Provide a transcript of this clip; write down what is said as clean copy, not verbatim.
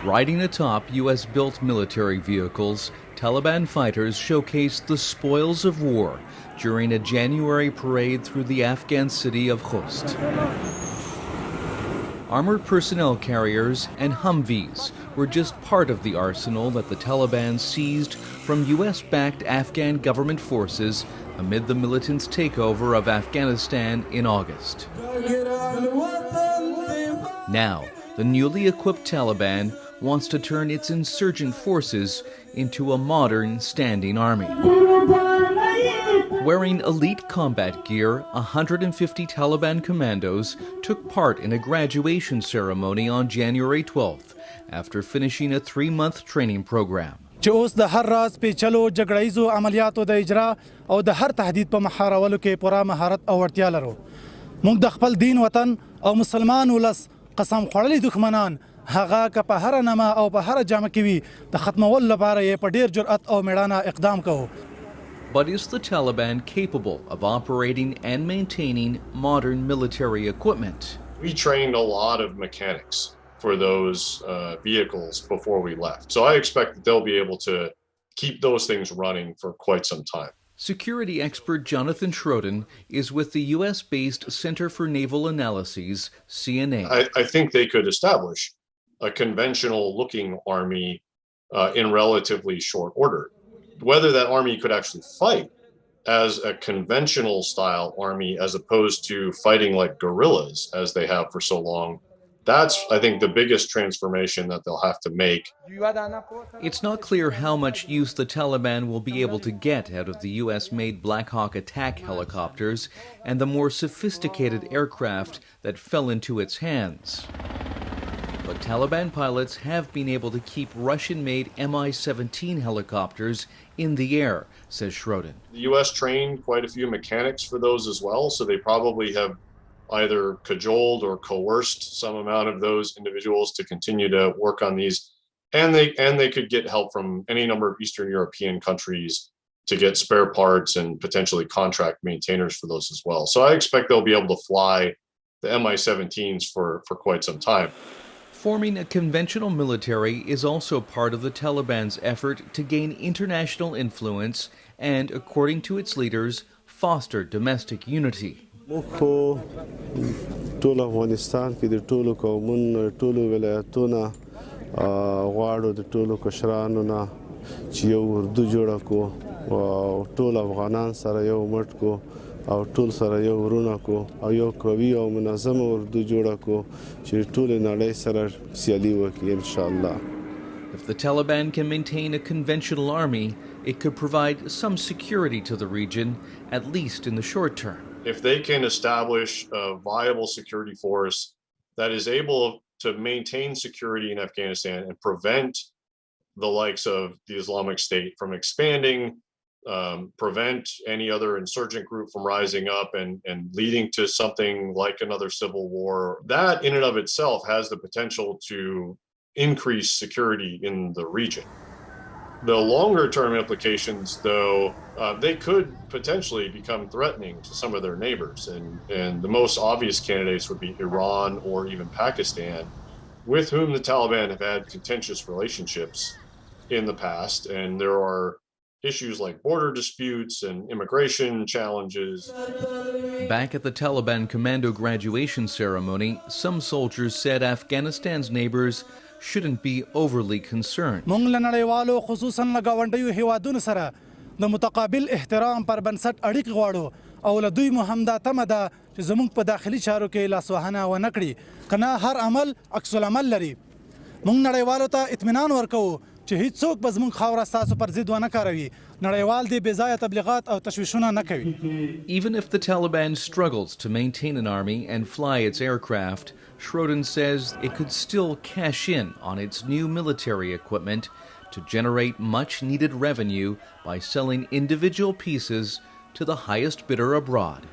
Riding atop U.S.-built military vehicles, Taliban fighters showcased the spoils of war during a January parade through the Afghan city of Khost. Armored personnel carriers and Humvees were just part of the arsenal that the Taliban seized from U.S.-backed Afghan government forces amid the militants' takeover of Afghanistan in August. Now, the newly equipped Taliban wants to turn its insurgent forces into a modern standing army. Wearing elite combat gear, 150 Taliban commandos took part in a graduation ceremony on January 12th after finishing a 3-month training program. چې اوس د هر راز پیچلو جګړهیزو عملیاتو د اجرا او د هر تهدید په محارولو کې پوره مهارت او وړتیا لرو. موږ د خپل دین وطن او مسلمان ولس قسم خوړلي دښمنان هغه که په هر نامه او په هر جامه کې وي د ختمولو لپاره یې په ډیر جرأت او میړانه اقدام کوو. But is the Taliban capable of operating and maintaining modern military equipment? We trained a lot of mechanics for those vehicles before we left. So I expect that they'll be able to keep those things running for quite some time. Security expert Jonathan Schroden is with the U.S.-based Center for Naval Analyses, CNA. I think they could establish a conventional-looking army in relatively short order. Whether that army could actually fight as a conventional-style army as opposed to fighting like guerrillas as they have for so long, that's, I think, the biggest transformation that they'll have to make. It's not clear how much use the Taliban will be able to get out of the U.S.-made Black Hawk attack helicopters and the more sophisticated aircraft that fell into its hands. But Taliban pilots have been able to keep Russian-made Mi-17 helicopters in the air, says Schroden. The U.S. trained quite a few mechanics for those as well, so they probably have either cajoled or coerced some amount of those individuals to continue to work on these. And they could get help from any number of Eastern European countries to get spare parts and potentially contract maintainers for those as well. So I expect they'll be able to fly the Mi-17s for quite some time. Forming a conventional military is also part of the Taliban's effort to gain international influence and, according to its leaders, foster domestic unity. ټول افغانستان کې د ټولو قومونو ټولو ولایتونو غواړو د ټولو کشرانو نه چې یو اردو جوړ کړو او ټول افغانان سره یو مټ کو او ټول سره یو ورونه کو او یو قوي او منظم اردو جوړ کو چې ټول نړۍ سره سیالي وکړي ان شاء الله. If the Taliban can maintain a conventional army, it could provide some security to the region, at least in the short term. If they can establish a viable security force that is able to maintain security in Afghanistan and prevent the likes of the Islamic State from expanding, prevent any other insurgent group from rising up and leading to something like another civil war, that in and of itself has the potential to increase security in the region. The longer-term implications, though, they could potentially become threatening to some of their neighbors. And the most obvious candidates would be Iran or even Pakistan, with whom the Taliban have had contentious relationships in the past. And there are issues like border disputes and immigration challenges. Back at the Taliban Commando graduation ceremony, some soldiers said Afghanistan's neighbors shouldn't be overly concerned. موږ له نړیوالو خصوصا له ګاونډیو هیوادونو سره د متقابل احترام پر بنسټ اړیکې غواړو او له دوی مو همدا تمه ده چې زموږ په داخلي چارو کې لاسوهنه ونه کړي که نه هر عمل عکس العمل لري. موږ نړیوالو ته اطمینان ورکوو چې هیڅوک به زموږ خاوره ستاسو پر ضد ونه کاروي. نړیوال دې بې ځایه تبلیغات او تشویشونه نه کوي. Even if the Taliban struggles to maintain an army and fly its aircraft, Schroden says it could still cash in on its new military equipment to generate much-needed revenue by selling individual pieces to the highest bidder abroad.